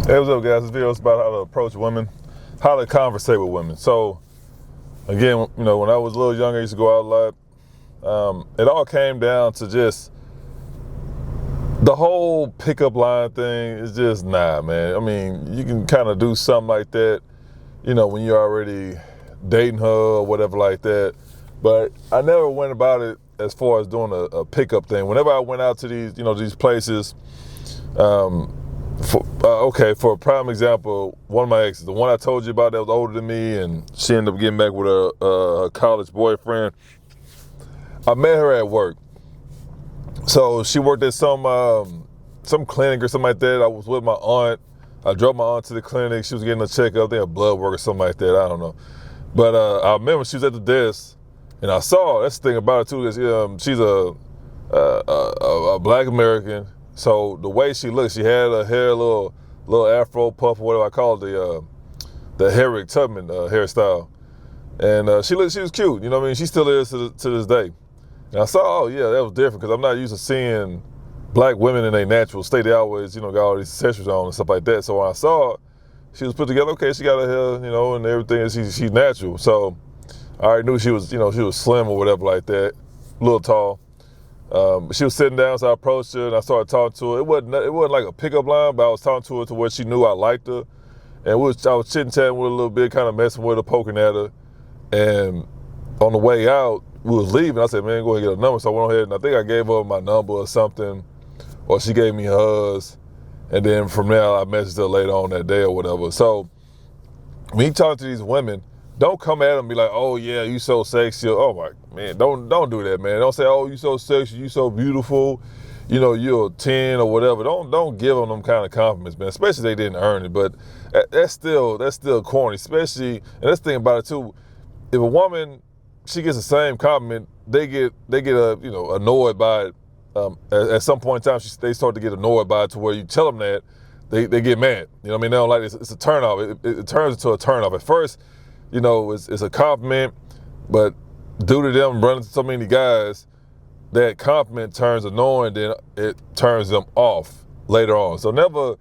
Hey, what's up, guys? This video is about how to approach women, how to conversate with women. So, again, when I was a little younger, I used to go out a lot. It all came down to just the whole pickup line thing is just man. I mean, you can kind of do something like that, when you're already dating her or whatever like that. But I never went about it as far as doing a pickup thing. Whenever I went out to these places, for a prime example, one of my exes, the one I told you about that was older than me, and she ended up getting back with a college boyfriend. I met her at work. So she worked at some clinic or something like that. I was with my aunt. I drove my aunt to the clinic. She was getting a checkup, I think a blood work or something like that. I don't know. But I remember she was at the desk, and I saw her. That's the thing about it too. Is she's a Black American. So the way she looked, she had her hair a little afro puff or whatever I call it, the Harriet Tubman hairstyle. And she was cute, you know what I mean? She still is to this day. And I saw, oh yeah, that was different, because I'm not used to seeing Black women in their natural state. They always, got all these accessories on and stuff like that. So when I saw her, she was put together, okay, she got her hair, and everything, she's natural. So I already knew she was slim or whatever like that, a little tall. She was sitting down, so I approached her and I started talking to her. It wasn't like a pickup line, but I was talking to her to where she knew I liked her. And I was chit-chatting with her a little bit, kind of messing with her, poking at her. And on the way out, we was leaving. I said, man, go ahead and get a number. So I went ahead and I think I gave her my number or something, or she gave me hers. And then from there, I messaged her later on that day or whatever. So when you talk to these women, don't come at them and be like, oh yeah, you so sexy. Oh my man, don't do that, man. Don't say, oh, you so sexy, you so beautiful, you're a 10 or whatever. Don't give them kind of compliments, man. Especially if they didn't earn it. But that's still corny. Especially, and that's the thing about it too. If a woman, she gets the same compliment, they get annoyed by it. At some point in time, they start to get annoyed by it to where you tell them that, they get mad. You know what I mean? They don't like it. It's a turnoff. It turns into a turnoff. At first, it's a compliment, but due to them running to so many guys, that compliment turns annoying, then it turns them off later on. So never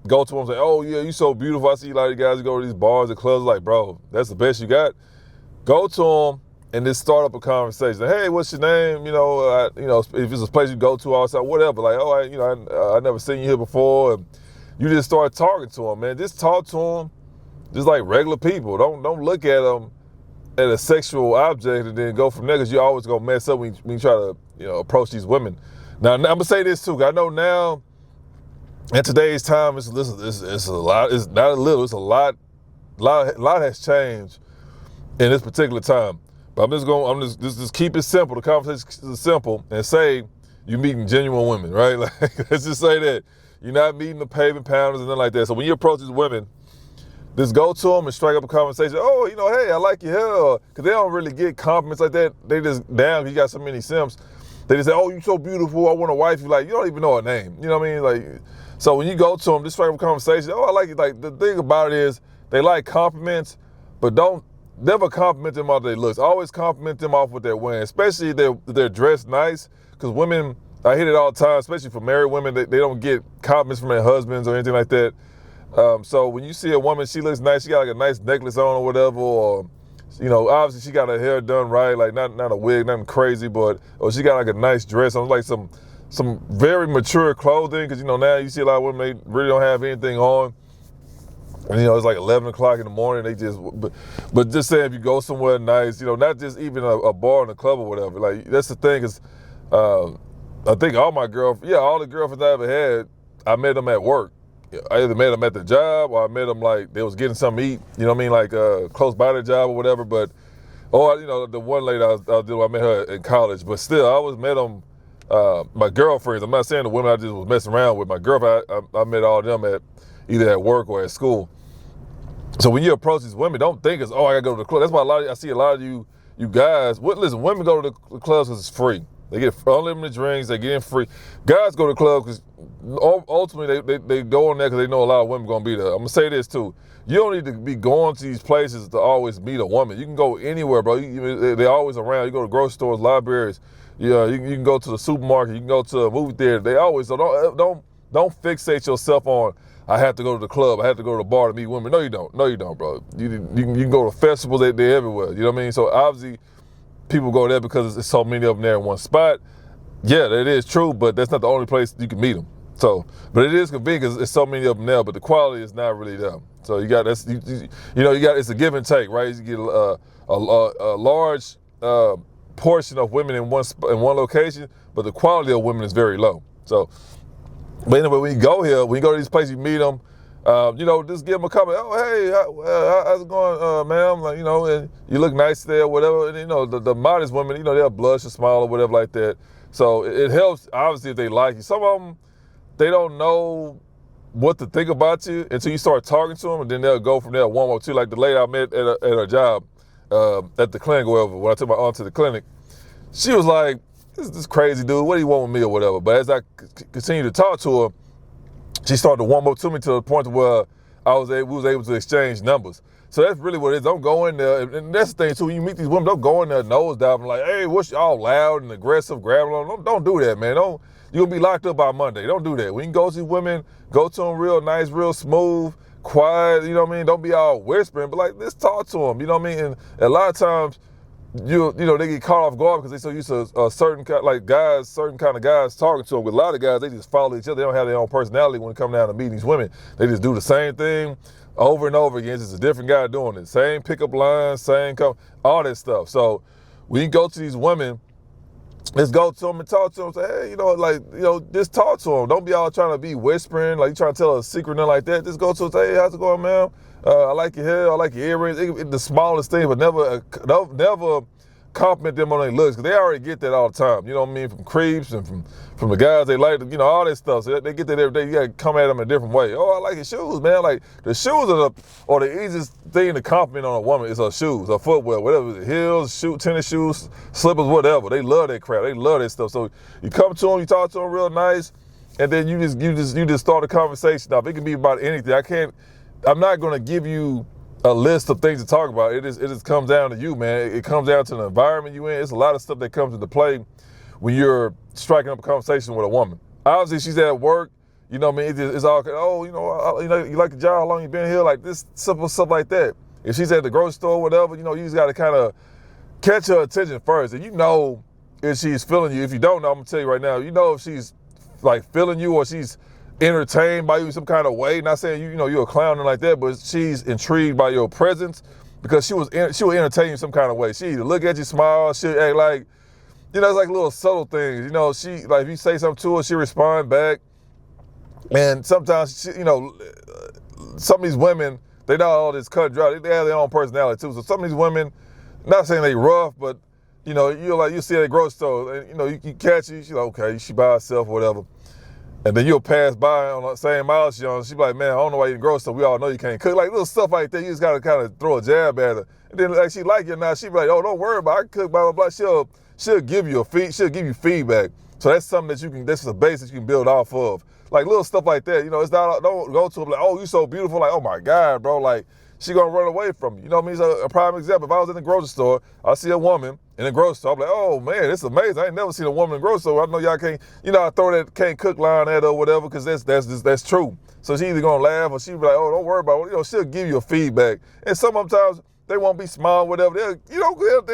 go to them and say, oh yeah, you so beautiful. I see a lot of guys go to these bars and clubs, like, bro, that's the best you got. Go to them and just start up a conversation. Hey, what's your name? If it's a place you go to outside, whatever. Like, oh, I never seen you here before. And you just start talking to them, man. Just talk to them just like regular people. Don't look at them at a sexual object and then go from there, because you're always gonna mess up when you try to approach these women. Now I'm gonna say this too. I know now in today's time, it's a lot. It's not a little. It's a lot. Lot has changed in this particular time. But I'm just keep it simple. The conversation is simple, and say you're meeting genuine women, right? Like, let's just say that you're not meeting the pavement pounders and nothing like that. So when you approach these women, just go to them and strike up a conversation. Oh, hey, I like your hair. Because they don't really get compliments like that. They just, damn, you got so many simps. They just say, oh, you so beautiful, I want to wife you. Like, you don't even know her name. You know what I mean? Like, so when you go to them, just strike up a conversation. Oh, I like it. Like, the thing about it is, they like compliments, but don't never compliment them off their looks. Always compliment them off what they're wearing, especially if they're dressed nice. Because women, I hear it all the time, especially for married women, they don't get compliments from their husbands or anything like that. So when you see a woman, she looks nice, she got like a nice necklace on or whatever, or, obviously she got her hair done right, like not a wig, nothing crazy, or she got like a nice dress on, like some very mature clothing, because, now you see a lot of women, they really don't have anything on. And, it's like 11 o'clock in the morning, but just saying, if you go somewhere nice, not just even a bar in a club or whatever, like, that's the thing is, I think all the girlfriends I ever had, I met them at work. I either met them at the job, or I met them like they was getting something to eat, you know what I mean, like close by the job or whatever. But, the one lady I met her in college, but still, I always met them, my girlfriends. I'm not saying the women I just was messing around with. My girlfriend, I met all of them either at work or at school. So when you approach these women, don't think it's, oh, I gotta go to the club. That's why I see a lot of you guys, listen, women go to the clubs because it's free. They get unlimited drinks, they get in free. Guys go to the club because ultimately they go in there because they know a lot of women gonna be there. I'm gonna say this too. You don't need to be going to these places to always meet a woman. You can go anywhere, bro. They're always around. You go to grocery stores, libraries. You can go to the supermarket. You can go to a movie theater. They always, so don't Don't fixate yourself on, I have to go to the club, I have to go to the bar to meet women. No, you don't. No, you don't, bro. You can go to festivals, they're everywhere. You know what I mean? So obviously, people go there because there's so many of them there in one spot. Yeah, that is true, but that's not the only place you can meet them. So, but it is convenient because there's so many of them there, but the quality is not really there. So you got it's a give and take, right? You get a large portion of women in one location, but the quality of women is very low. So, but anyway, when you go to these places, you meet them. Just give them a comment. Oh, hey, how's it going, ma'am? Like, and you look nice there, whatever. And, the modest women, they'll blush or smile or whatever like that. So it helps, obviously, if they like you. Some of them, they don't know what to think about you until you start talking to them, and then they'll go from there one or two. Like the lady I met at her job at the clinic, or whatever, when I took my aunt to the clinic, she was like, this crazy dude, what do you want with me or whatever? But as I continued to talk to her, she started to warm up to me to the point where we was able to exchange numbers. So that's really what it is. Don't go in there, and that's the thing too, when you meet these women, don't go in there nose diving like, hey, what's all loud and aggressive, grabbing on. Don't do that, man. You're gonna be locked up by Monday. Don't do that. When you go to these women, go to them real nice, real smooth, quiet, you know what I mean? Don't be all whispering, but like, let's talk to them, you know what I mean? And a lot of times, they get caught off guard because they so used to certain kind of guys talking to them. With a lot of guys, they just follow each other. They don't have their own personality when it comes down to meeting these women. They just do the same thing over and over again. It's just a different guy doing it. Same pickup lines, all that stuff. So when you go to these women, let's go to them and talk to them. Say, hey, just talk to them. Don't be all trying to be whispering, like you trying to tell a secret, nothing like that. Just go to them, say, hey, how's it going, man? I like your hair, I like your earrings. The smallest thing, but never compliment them on their looks, because they already get that all the time. You know what I mean? From creeps and from the guys they like, all that stuff. So they get that every day. You got to come at them in a different way. Oh, I like your shoes, man. Like, the shoes are the easiest thing to compliment on a woman is her shoes, her footwear, whatever. Heels, tennis shoes, slippers, whatever. They love that crap. They love that stuff. So you come to them, you talk to them real nice, and then you just start a conversation. Now, it can be about anything. I'm not going to give you a list of things to talk about. It just comes down to you, man. It comes down to the environment you in. It's a lot of stuff that comes into play when you're striking up a conversation with a woman. Obviously, she's at work. You know what I mean? It's all, you like the job, how long you been here? Like this, simple stuff like that. If she's at the grocery store, whatever, you just got to kind of catch her attention first. And if she's feeling you. If you don't know, I'm going to tell you right now, if she's like feeling you or she's entertained by you in some kind of way. Not saying you're a clown or like that, but she's intrigued by your presence because she will entertain you in some kind of way. She either look at you, smile, she'll act like, it's like little subtle things. She like if you say something to her, she respond back. And sometimes some of these women, they not all this cut and dry. They have their own personality too. So some of these women, not saying they rough, but you see at a grocery store, and you catch her, she's like, okay, she by herself or whatever. And then you'll pass by on the same mile she's on. She'll be like, man, I don't know why you grow stuff. We all know you can't cook. Like little stuff like that. You just got to kind of throw a jab at her. And then like she like you now, she'll be like, oh, don't worry about it. I can cook, blah, blah, blah. She'll give you feedback. So that's something that that's a base that you can build off of. Like little stuff like that. It's not, don't go to her like, oh, you so beautiful. Like, oh my God, bro. Like, she gonna run away from you. You know what I mean? So a prime example, if I was in the grocery store, I see a woman in the grocery store, I'm like, oh man, it's amazing. I ain't never seen a woman in the grocery store. I know y'all can't, I throw that can't cook line at her or whatever, because that's true. So she either gonna laugh or she'll be like, oh, don't worry about it. She'll give you a feedback. And sometimes they won't be smart, whatever.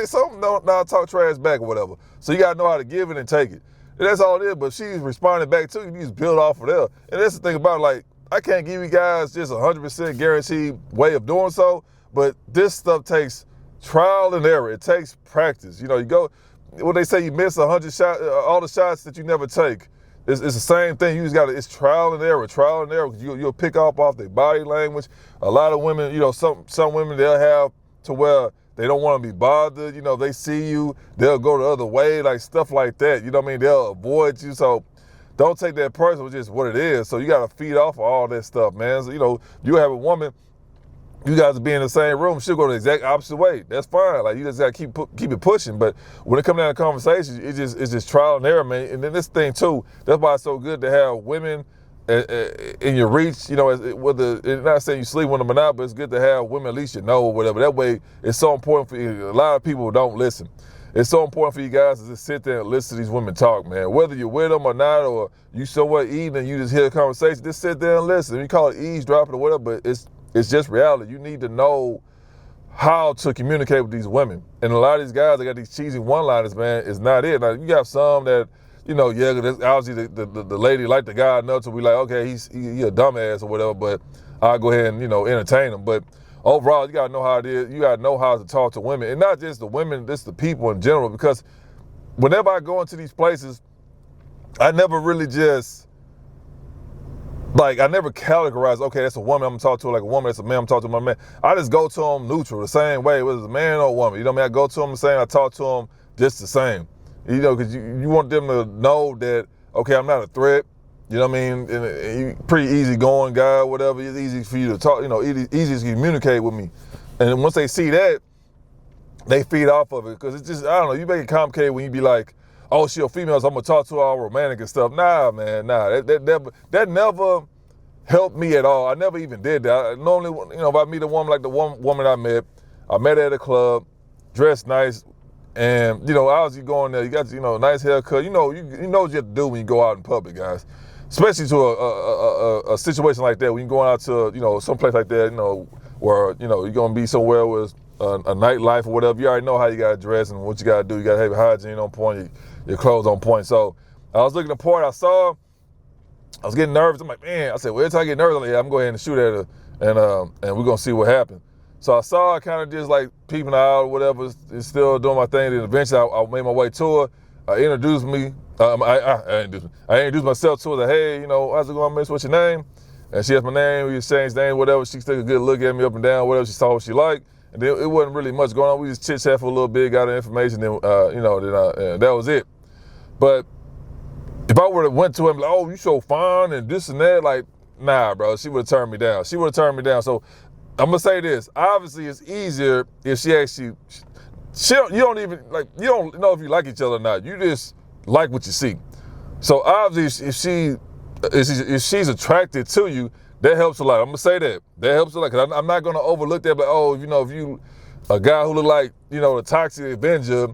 Some don't talk trash back or whatever. So you gotta know how to give it and take it. And that's all it is, but she's responding back to you. You just build off of there. And that's the thing about it, like, I can't give you guys just 100% guaranteed way of doing so, but this stuff takes trial and error. It takes practice. You go, when they say you miss 100 shots, all the shots that you never take, it's the same thing. You just it's trial and error. You'll pick up off their body language. A lot of women, some women, they'll have to where they don't want to be bothered. They see you, they'll go the other way, like stuff like that. You know what I mean? They'll avoid you. So don't take that personal, just what it is. So you got to feed off of all that stuff, man. So, you have a woman, you guys be in the same room, she'll go the exact opposite way. That's fine. Like, you just got to keep it pushing. But when it comes down to conversations, it's just trial and error, man. And then this thing, too, that's why it's so good to have women in your reach. Not saying you sleep with them or not, but it's good to have women at least or whatever. That way, it's so important for you. A lot of people don't listen. it's so important for you guys to just sit there and listen to these women talk, man. Whether you're with them or not, or you somewhere eating and you just hear a conversation, just sit there and listen. You call it eavesdropping or whatever, but it's just reality. You need to know how to communicate with these women. And a lot of these guys, they got these cheesy one-liners, man, it's not it. Now, you got some that, you know, yeah, obviously the lady like the guy enough to be like, okay, he a dumbass or whatever, but I'll go ahead and, you know, entertain him. But overall, you gotta know how it is. You gotta know how to talk to women. And not just the women, just the people in general, because whenever I go into these places, I never really just, like, I never categorize, okay, that's a woman, I'm gonna talk to her like a woman, that's a man, I'm talking to my man. I just go to them neutral, the same way, whether it's a man or a woman. You know what I mean? I go to them the same, I talk to them just the same. You know, because you want them to know that, okay, I'm not a threat. You know what I mean? And you pretty easygoing guy, whatever. It's easy for you to talk, you know, easy to communicate with me. And once they see that, they feed off of it. Because it's just, I don't know, you make it complicated when you be like, oh, she a female, so I'm going to talk to her all romantic and stuff. Nah, man, nah. That never helped me at all. I never even did that. I normally, you know, if I meet a woman like the one woman I met her at a club, dressed nice, and, you know, obviously going there, you got, you know, a nice haircut. You know what you have to do when you go out in public, guys. Especially to a situation like that, when you're going out to, you know, someplace like that, you know, where, you know, you're going to be somewhere with a nightlife or whatever. You already know how you got to dress and what you got to do. You got to have your hygiene on point, your clothes on point. So I was looking at the part I saw, I was getting nervous. I'm like, man, I said, well, every time I get nervous, I'm like, yeah, I'm going to go ahead and shoot at her, and we're going to see what happens. So I saw her kind of just like peeping out or whatever, and still doing my thing. Then eventually I made my way to her. I introduced me. I introduced myself to her. Like, hey, you know, how's it going, miss? What's your name? And she asked my name. We exchanged names, whatever. She took a good look at me up and down, whatever. She saw what she liked. And then it wasn't really much going on. We just chit-chat for a little bit, got her information, then, you know, then that was it. But if I would have went to him like, oh, you so fine and this and that, like, nah, bro, she would have turned me down. So I'm going to say this. Obviously, it's easier if she actually, you don't know if you like each other or not. You just like what you see. So obviously, if she's attracted to you, that helps a lot. I'm going to say that. That helps a lot, because I'm not going to overlook that, but, oh, you know, if you, a guy who look like, you know, the Toxic Avenger,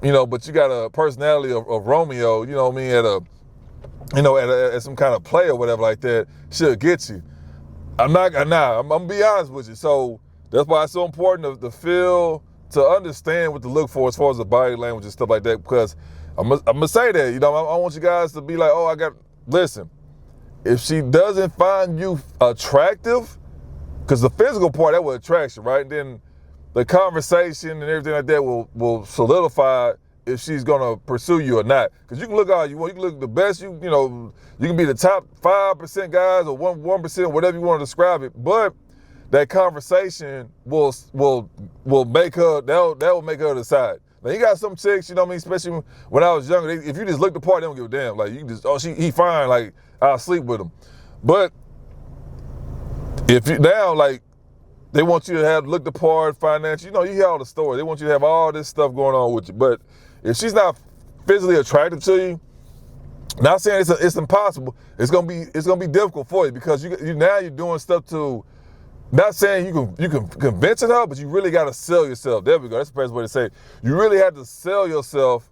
you know, but you got a personality of Romeo, you know what I mean, at some kind of play or whatever like that, she'll get you. I'm gonna be honest with you. So that's why it's so important to understand what to look for as far as the body language and stuff like that, because I'm gonna say that, you know, I want you guys to be like, oh, listen, if she doesn't find you attractive, because the physical part, that will attract you, right? And then the conversation and everything like that will solidify if she's gonna pursue you or not. Because you can look all you want, you can look the best, you know, you can be the top 5% guys or 1%, whatever you want to describe it, but that conversation will make her, that will make her decide. Now you got some chicks, you know what I mean, especially when I was younger, if you just look the part, they don't give a damn. Like, you just, oh, he fine, like, I'll sleep with him. But if you now, like, they want you to look the part, financial, you know, you hear all the stories. They want you to have all this stuff going on with you. But if she's not physically attractive to you, not saying it's impossible, it's gonna be difficult for you, because you're doing stuff to, not saying you can convince her, but you really got to sell yourself. There we go. That's the best way to say it. You really have to sell yourself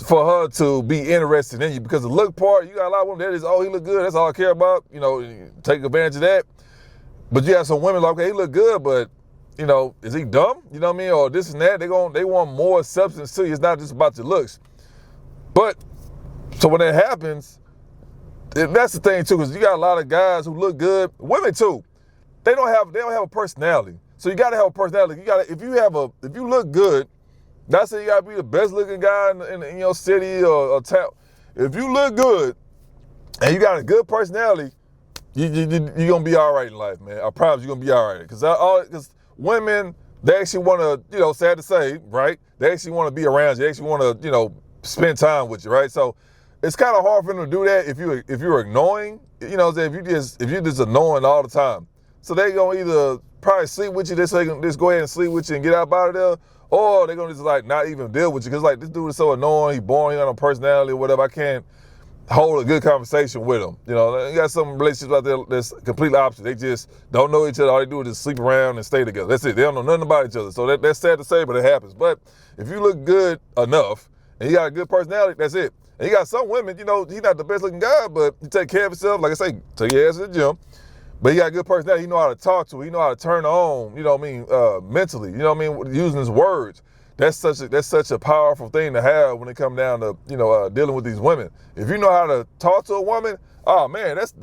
for her to be interested in you, because the look part, you got a lot of women that is, oh, he look good, that's all I care about. You know, take advantage of that. But you have some women like, okay, he look good, but, you know, is he dumb? You know what I mean? Or this and that. They want more substance to you. It's not just about your looks. But so when that happens, that's the thing too, because you got a lot of guys who look good, women too. They don't have a personality. So you got to have a personality. If you look good, not saying you got to be the best looking guy in your city or town. If you look good and you got a good personality, you're going to be all right in life, man. I promise you're going to be all right. Because women, they actually want to, you know, sad to say, right? They actually want to be around you. They actually want to, you know, spend time with you, right? So it's kind of hard for them to do that if you're annoying, you know, if you're just annoying all the time. So they gonna either probably sleep with you, so they can just go ahead and sleep with you and get out of there, or they're gonna just like not even deal with you, because like, this dude is so annoying, he's boring, he got no personality or whatever. I can't hold a good conversation with them. You know, you got some relationships out there that's completely opposite. They just don't know each other. All they do is just sleep around and stay together. That's it. They don't know nothing about each other. So that's sad to say, but it happens. But if you look good enough and you got a good personality, that's it. And you got some women, you know, he's not the best looking guy, but he take care of himself. Like I say, take your ass to the gym. But he got a good personality. He know how to talk to her. He know how to turn her on, you know what I mean, mentally. You know what I mean, using his words. That's such a powerful thing to have when it comes down to, you know, dealing with these women. If you know how to talk to a woman, oh man, that's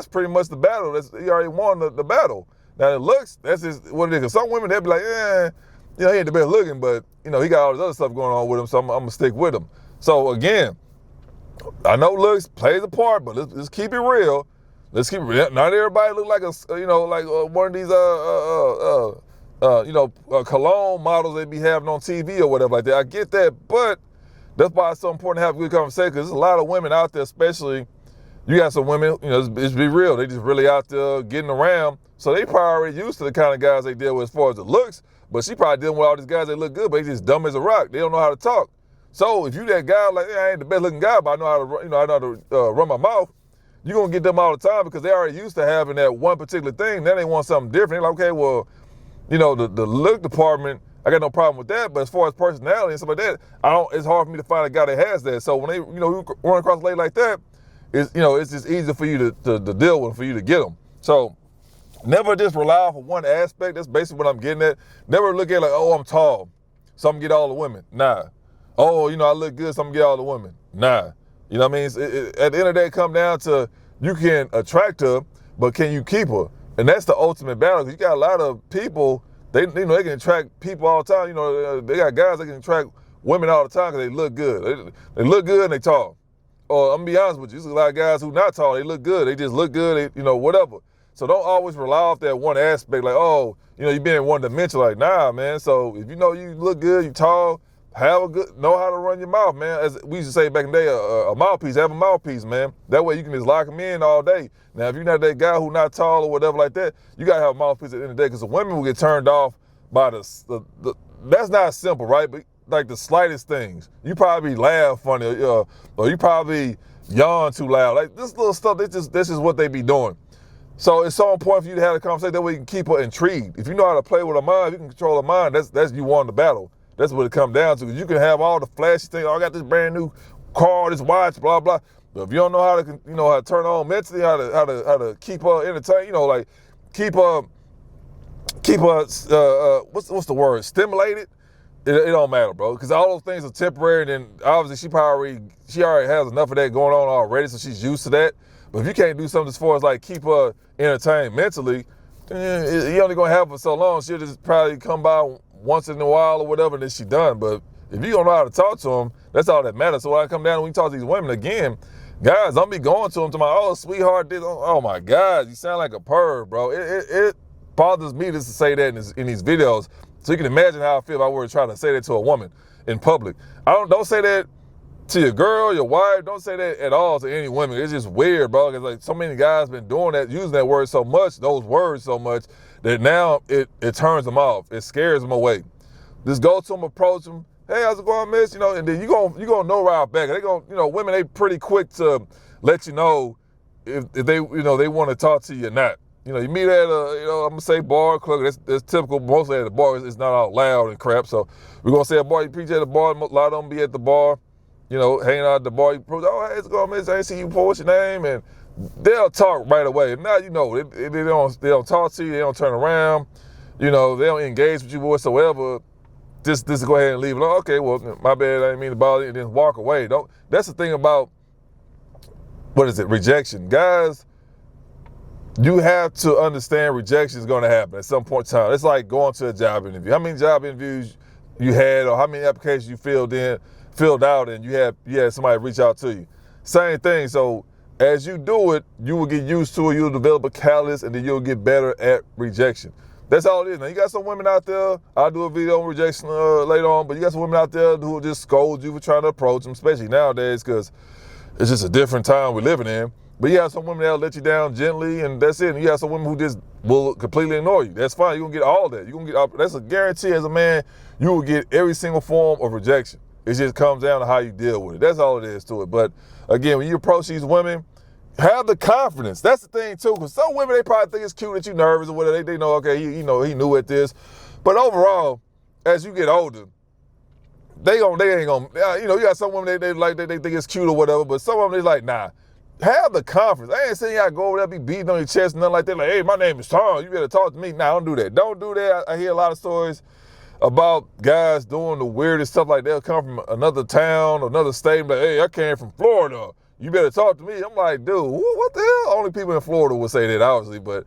pretty much the battle. You already won the battle. Now the looks, that's just what it is. 'Cause some women, they'll be like, you know, he ain't the best looking, but you know, he got all this other stuff going on with him, so I'm gonna stick with him. So again, I know looks plays a part, but let's keep it real. Let's keep it real. Not everybody look like one of these cologne models they be having on TV or whatever like that. I get that, but that's why it's so important to have a good conversation, because there's a lot of women out there, especially, you got some women, you know, let's be real, they just really out there getting around, so they probably already used to the kind of guys they deal with as far as the looks, but she probably dealing with all these guys that look good, but they just dumb as a rock. They don't know how to talk. So if you that guy, like, I ain't the best looking guy, but I know how to, I know how to run my mouth, you're going to get them all the time, because they already used to having that one particular thing. Then they want something different. They're like, okay, well, you know, the look department, I got no problem with that, but as far as personality and stuff like that, it's hard for me to find a guy that has that. So when they, you know, run across a lady like that, it's just easier for you to deal with, for you to get them. So never just rely off of one aspect. That's basically what I'm getting at. Never look at like, oh, I'm tall, so I'm gonna get all the women. Nah. Oh, you know, I look good, so I'm gonna get all the women. Nah. You know what I mean? At the end of the day, it come down to, you can attract her, but can you keep her? And that's the ultimate battle. You got a lot of people, they can attract people all the time. You know, they got guys that can attract women all the time because they look good. They look good and they tall. Or I'm gonna be honest with you, there's a lot of guys who not tall, they look good. They just look good, whatever. So don't always rely off that one aspect, like, oh, you know, you being one dimensional. Like, nah, man. So if you know you look good, you tall, know how to run your mouth, man. As we used to say back in the day, a mouthpiece, have a mouthpiece, man. That way you can just lock them in all day. Now, if you're not that guy who not tall or whatever like that, you gotta have a mouthpiece at the end of the day, because the women will get turned off by that's not simple, right? But like the slightest things. You probably laugh funny, or you probably yawn too loud. Like this little stuff, this is what they be doing. So it's so important for you to have a conversation, that way you can keep her intrigued. If you know how to play with her mind, if you can control her mind, that's you won the battle. That's what it comes down to. You can have all the flashy things. Oh, I got this brand new car, this watch, blah blah. But if you don't know how to, turn on mentally, how to keep her entertained, like keep her, what's the word? Stimulated. It don't matter, bro. Because all those things are temporary. And then obviously she already has enough of that going on already, so she's used to that. But if you can't do something as far as like keep her entertained mentally, you only gonna have her for so long. She'll just probably come by once in a while or whatever, and then she done. But if you don't know how to talk to them, that's all that matters. So when I come down and we talk to these women again, guys, don't be going to them to my, oh, sweetheart, oh my God, you sound like a perv, bro. It bothers me just to say that in these videos. So you can imagine how I feel if I were trying to say that to a woman in public. Don't say that to your girl, your wife. Don't say that at all to any women. It's just weird, bro. Because like so many guys been doing that, using that word so much, those words so much, that now it turns them off. It scares them away. Just go to them, approach them. Hey, how's it going, miss? And then you gonna know right back. They gonna, women, they pretty quick to let you know if they, they want to talk to you or not. You meet at I'm gonna say bar, club. That's typical. Mostly at the bar, it's not all loud and crap. So we're gonna say a bar. You preach at the bar. A lot of them be at the bar. Hanging out at the bar. You approach, oh, hey, how's it going, miss? I ain't see you. What's your name? And they'll talk right away. Now they don't talk to you. They don't turn around. They don't engage with you whatsoever. Just go ahead and leave it. Okay, well, my bad. I didn't mean to bother you. And then walk away. That's the thing about, what is it? Rejection, guys. You have to understand rejection is going to happen at some point in time. It's like going to a job interview. How many job interviews you had, or how many applications you filled out, and you had somebody reach out to you? Same thing. So as you do it, you will get used to it. You'll develop a callus, and then you'll get better at rejection. That's all it is. Now, you got some women out there, I'll do a video on rejection later on, but you got some women out there who will just scold you for trying to approach them, especially nowadays, because it's just a different time we're living in. But you have some women that'll let you down gently, and that's it. And you have some women who just will completely ignore you. That's fine. You're going to get all that. That's a guarantee as a man. You will get every single form of rejection. It just comes down to how you deal with it. That's all it is to it. But again, when you approach these women, have the confidence. That's the thing too, because some women, they probably think it's cute that you're nervous or whatever. They know, okay, he knew at this. But overall, as you get older, they ain't gonna, you got some women, they think it's cute or whatever, but some of them, they like, nah. Have the confidence. I ain't saying you gotta go over there, be beating on your chest and nothing like that. Like, hey, my name is Tom. You better talk to me. Nah, don't do that. Don't do that. I hear a lot of stories about guys doing the weirdest stuff, like they'll come from another town, another state, and be like, hey, I came from Florida. You better talk to me. I'm like, dude, what the hell? Only people in Florida would say that, obviously, but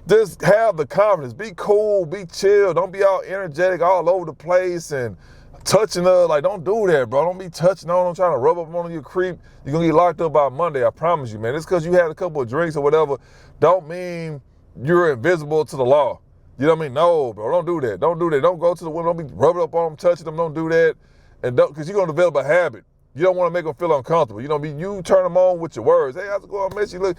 just have the confidence. Be cool, be chill. Don't be all energetic all over the place and touching her. Like, don't do that, bro. Don't be touching on them, trying to rub up on your creep. You're going to get locked up by Monday, I promise you, man. It's because you had a couple of drinks or whatever. Don't mean you're invisible to the law. You know what I mean? No, bro, don't do that. Don't do that. Don't go to the women. Don't be rubbing up on them, touching them. Don't do that. And because you're going to develop a habit. You don't want to make them feel uncomfortable. You turn them on with your words. Hey, how's it going, miss? You look,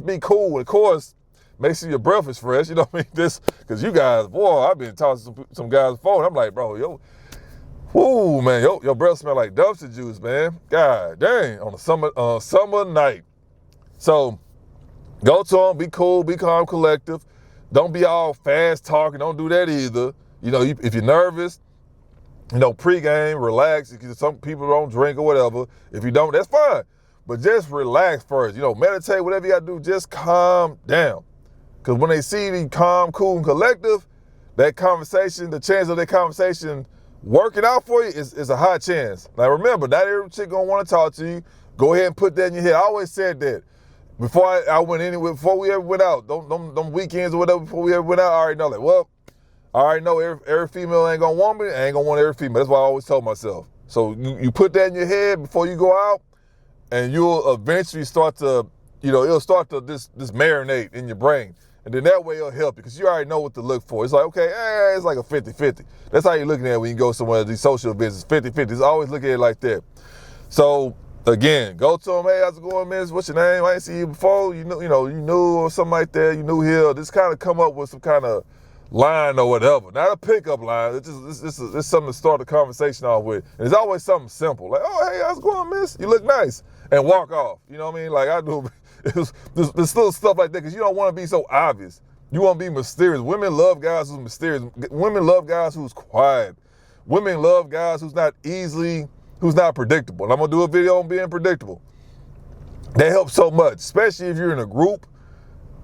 be cool. Of course, make sure your breath is fresh. You know what I mean? Because you guys, boy, I've been talking to some guys before, and I'm like, bro, man, your breath smell like dumpster juice, man. God dang, on a summer night. So go to them, be cool, be calm, collective. Don't be all fast talking. Don't do that either. If you're nervous, pregame, relax. Some people don't drink or whatever. If you don't, that's fine. But just relax first. Meditate, whatever you got to do, just calm down. Because when they see you calm, cool, and collective, that conversation, the chance of that conversation working out for you is a high chance. Now remember, not every chick gonna want to talk to you. Go ahead and put that in your head. I always said that. Before I went anywhere, before we ever went out, them weekends or whatever, before we ever went out, I already know, I already know every female ain't gonna want me, I ain't gonna want every female. That's what I always told myself. So you put that in your head before you go out, and you'll eventually start to, it'll start to this marinate in your brain. And then that way it'll help you, because you already know what to look for. It's like, okay, it's like a 50-50. That's how you're looking at it when you go somewhere, these social events, 50-50. It's always look at it like that. So again, go to them, hey, how's it going, miss? What's your name? I ain't seen you before. You knew or something like that. You knew here. Just kind of come up with some kind of line or whatever. Not a pickup line. It's something to start the conversation off with. And it's always something simple. Like, oh, hey, how's it going, miss? You look nice. And walk off. You know what I mean? Like I do. There's little stuff like that, because you don't want to be so obvious. You want to be mysterious. Women love guys who's mysterious. Women love guys who's quiet. Women love guys who's not predictable. And I'm going to do a video on being predictable. That helps so much, especially if you're in a group.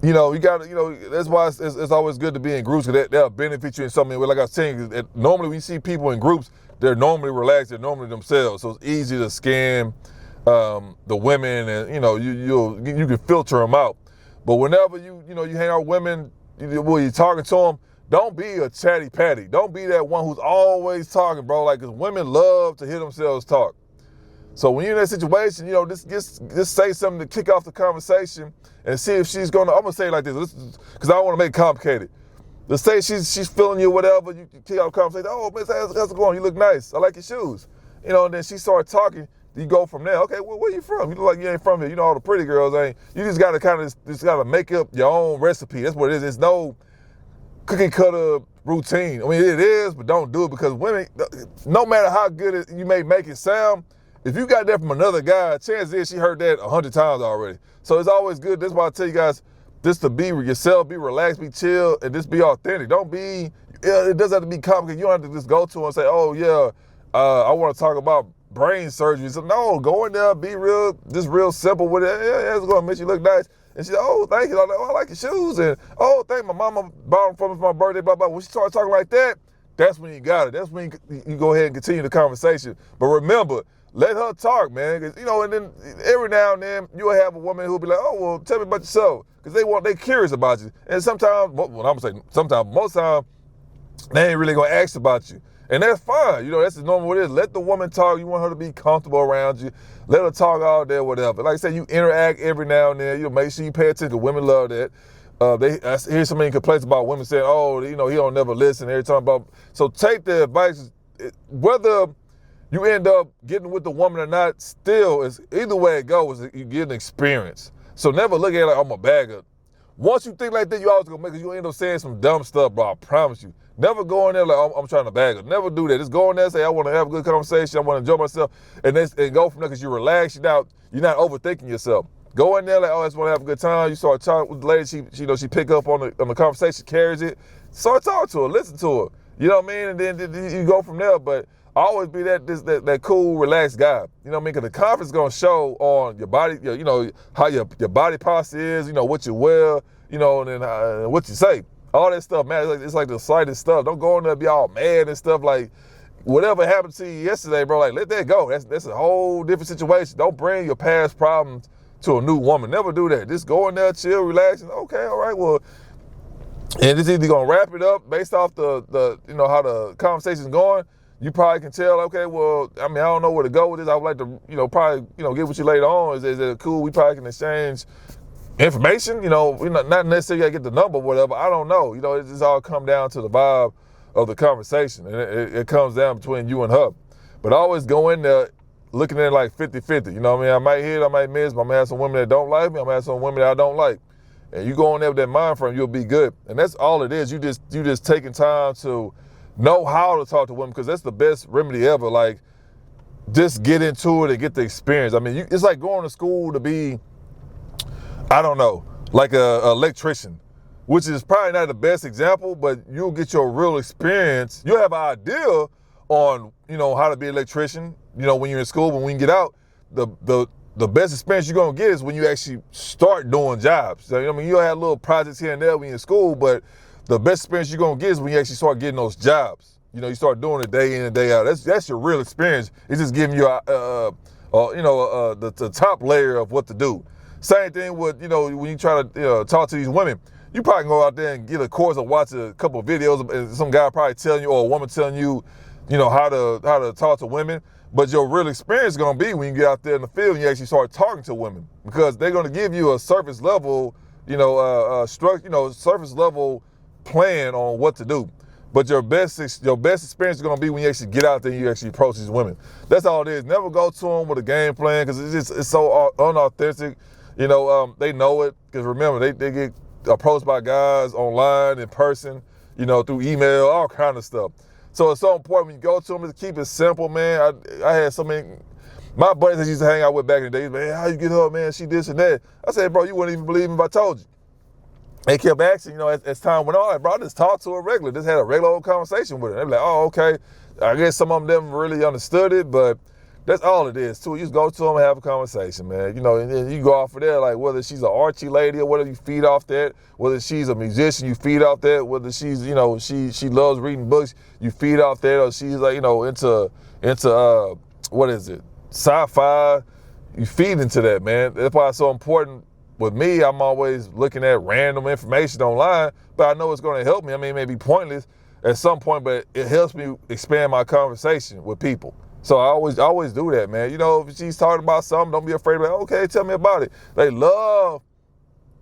You got to, that's why it's always good to be in groups, because that'll benefit you in something. Like I was saying, normally we see people in groups, they're normally relaxed, they're normally themselves. So it's easy to scan the women, and you can filter them out. But whenever you hang out with women, when you're talking to them, don't be a chatty patty. Don't be that one who's always talking, bro. Like, because women love to hear themselves talk. So when you're in that situation, just say something to kick off the conversation and see if she's gonna. I'm gonna say it like this, because I don't want to make it complicated. Let's say she's feeling you, whatever. You kick off the conversation. Oh, miss, how's it going? You look nice. I like your shoes. And then she started talking. You go from there. Okay, well, where you from? You look like you ain't from here. All the pretty girls ain't. You just gotta make up your own recipe. That's what it is. It's no cookie cutter routine. I mean, it is, but don't do it, because women, no matter how good you may make it sound, if you got that from another guy, chances is she heard that 100 times already. So it's always good. That's why I tell you guys, just to be yourself, be relaxed, be chill, and just be authentic. Don't be. It doesn't have to be complicated. You don't have to just go to her and say, oh yeah, I want to talk about brain surgery. So no, go in there, be real simple with it. Yeah, it's gonna make you look nice. And she said, oh, thank you. I like your shoes. And oh, thank my mama bought them for me for my birthday, blah, blah. When she started talking like that, that's when you got it. That's when you go ahead and continue the conversation. But remember, let her talk, man. And then every now and then you'll have a woman who'll be like, oh, well, tell me about yourself. Because they're curious about you. And sometimes, most times, they ain't really gonna ask about you. And that's fine. That's the normal what it is. Let the woman talk. You want her to be comfortable around you. Let her talk all day, whatever. Like I said, you interact every now and then. Make sure you pay attention. Women love that. I hear so many complaints about women saying, oh, he don't never listen every time about. So take the advice. Whether you end up getting with the woman or not, still, is either way it goes, you get an experience. So never look at it like, I'm a bagger. Once you think like that, you always gonna make it. You end up saying some dumb stuff, bro. I promise you. Never go in there like, I'm trying to bag her. Never do that. Just go in there and say, I want to have a good conversation. I want to enjoy myself. And go from there because you're relaxed. You're not overthinking yourself. Go in there like, I just want to have a good time. You start talking with the lady. She pick up on the conversation, carries it. Start talking to her, listen to her. You know what I mean? And then you go from there. But always be that cool, relaxed guy. You know what I mean? Because the confidence is going to show on your body, how your body posture is, what you wear, and then what you say. All that stuff, man, it's like the slightest stuff. Don't go in there and be all mad and stuff. Like, whatever happened to you yesterday, bro, like, let that go. That's a whole different situation. Don't bring your past problems to a new woman. Never do that. Just go in there, chill, relax, and okay, all right, well, and it's either going to wrap it up based off the how the conversation's going. You probably can tell, okay, well, I don't know where to go with this. I would like to, probably, get with you later on. Is it cool? We probably can exchange information, not necessarily gotta get the number or whatever. I don't know. It just all come down to the vibe of the conversation. And it comes down between you and her. But always go in there looking at it like 50-50. You know what I mean? I might hit, I might miss, but I'm gonna have some women that don't like me. I'm gonna have some women that I don't like. And you go in there with that mind frame, you'll be good. And that's all it is. You just taking time to know how to talk to women, because that's the best remedy ever. Like, just get into it and get the experience. It's like going to school to be, I don't know, like a electrician, which is probably not the best example, but you'll get your real experience. You'll have an idea on, how to be an electrician, when you're in school. But when you get out, the best experience you're going to get is when you actually start doing jobs. So, you'll have little projects here and there when you're in school, but the best experience you're going to get is when you actually start getting those jobs. You start doing it day in and day out. That's your real experience. It's just giving you the top layer of what to do. Same thing with, when you try to talk to these women. You probably can go out there and get a course or watch a couple of videos, and some guy probably telling you, or a woman telling you, how to talk to women. But your real experience is going to be when you get out there in the field and you actually start talking to women, because they're going to give you a surface level, surface level plan on what to do. But your best experience is going to be when you actually get out there and you actually approach these women. That's all it is. Never go to them with a game plan, because it's so unauthentic. They know it, because remember, they get approached by guys online, in person, through email, all kind of stuff. So it's so important when you go to them to keep it simple, man. I had so many, my buddies that used to hang out with back in the days, man, how you get her, man? She this and that. I said, bro, you wouldn't even believe me if I told you. They kept asking, as time went on, like, bro, I just talked to her regular, just had a regular old conversation with her. They're like, oh, okay. I guess some of them really understood it, but that's all it is, too. You just go to them and have a conversation, man. And then you go off of there, like, whether she's an Archie lady or whether you feed off that, whether she's a musician, you feed off that, whether she's, she loves reading books, you feed off that, or she's like, into what is it, sci-fi, you feed into that, man. That's why it's so important. With me, I'm always looking at random information online, but I know it's going to help me. It may be pointless at some point, but it helps me expand my conversation with people. So I always do that, man. If she's talking about something, don't be afraid of it. Okay, tell me about it. They love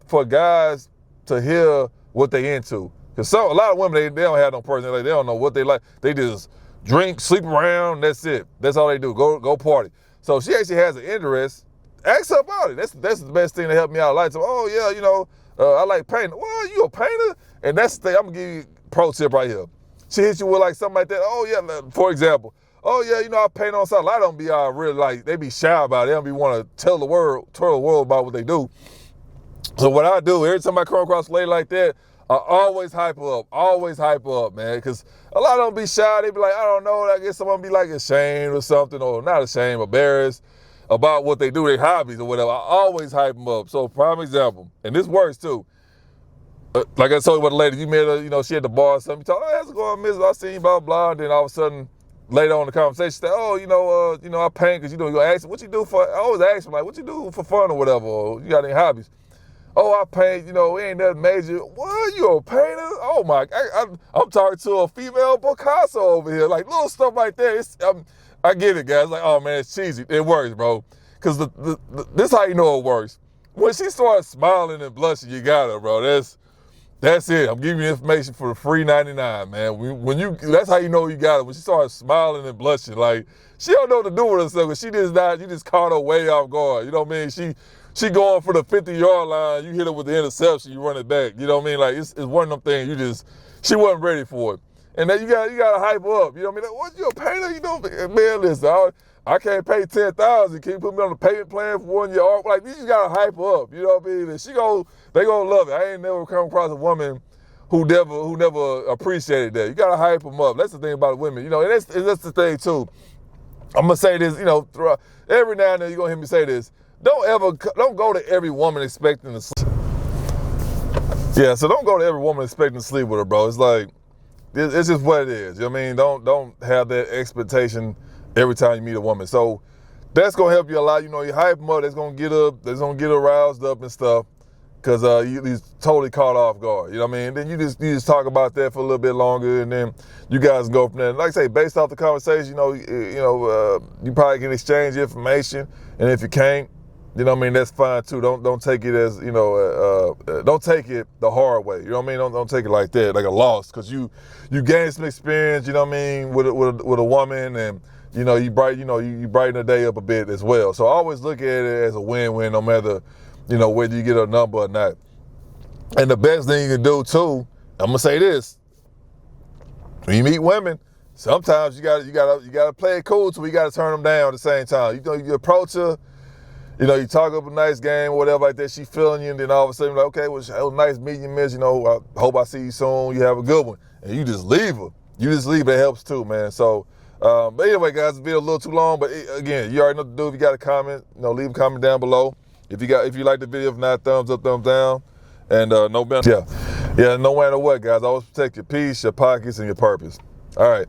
for guys to hear what they into. Because a lot of women, they don't have no personality. They don't know what they like. They just drink, sleep around, that's it. That's all they do, go party. So if she actually has an interest, ask her about it. That's the best thing to help me out. Like, so, oh yeah, I like painting. Well, you a painter? And that's the thing. I'm gonna give you a pro tip right here. She hits you with like something like that. Oh yeah, for example. Oh yeah, I paint on something. A lot of them be really like, they be shy about it. They don't be want to tell the world about what they do. So what I do, every time I come across a lady like that, I always hype her up, man. Because a lot of them be shy. They be like, I don't know. I guess someone be like ashamed or something, or not ashamed, embarrassed about what they do, their hobbies or whatever. I always hype them up. So prime example, and this works too. Like I told you about the lady, you met her, she at the bar or something. You talk, oh, how's it going, miss? I seen you, blah, blah. And then all of a sudden, later on in the conversation, she said, oh, I paint, because, you go ask her, what you do for, I always ask them, like, what you do for fun or whatever, or you got any hobbies? Oh, I paint, it ain't nothing major. What, you a painter? Oh my, I'm talking to a female Picasso over here, like little stuff like that. I get it, guys. Like, oh man, it's cheesy. It works, bro. Because this how you know it works. When she starts smiling and blushing, you got her, bro. That's it. I'm giving you information for the free 99, man. That's how you know you got it. When she starts smiling and blushing, like she don't know what to do with herself. You just caught her way off guard. You know what I mean? She going for the 50-yard line. You hit her with the interception. You run it back. You know what I mean? Like it's one of them things. She wasn't ready for it. And then you gotta hype her up. You know what I mean? Like, what, you a painter? You know, man, listen, I can't pay $10,000. Can you put me on the payment plan for 1 year? Like, you just gotta hype her up. You know what I mean? And they gonna love it. I ain't never come across a woman who never appreciated that. You gotta hype them up. That's the thing about women. You know, and that's the thing too. I'm gonna say this, you know, every now and then you're gonna hear me say this. Don't go to every woman expecting to sleep. Yeah, so don't go to every woman expecting to sleep with her, bro. It's like, it's just what it is. You know what I mean? Don't have that expectation every time you meet a woman. So that's gonna help you a lot. You know, you hype them up, that's gonna get her roused up and stuff. Cause you're totally caught off guard. You know what I mean? Then you just talk about that for a little bit longer, and then you guys can go from there. And like I say, based off the conversation, you probably can exchange information, and if you can't, you know what I mean, that's fine too. Don't take it as, don't take it the hard way. You know what I mean? Don't take it like that, like a loss, cause you gain some experience. You know what I mean, with a woman, and you brighten the day up a bit as well. So I always look at it as a win-win, no matter whether you get a number or not. And the best thing you can do too, I'm gonna say this: when you meet women, sometimes you gotta play it cool till you gotta turn them down at the same time. You approach her, you talk up a nice game, whatever like that. She feeling you, and then all of a sudden you're like, okay, well, it was nice meeting you, miss. I hope I see you soon. You have a good one, and you just leave her. That helps too, man. So. But anyway, guys, the video a little too long, but again, you already know what to do. If you got a comment, leave a comment down below. If you like the video, if not, thumbs up, thumbs down, and no matter what, guys, always protect your peace, your pockets, and your purpose. All right.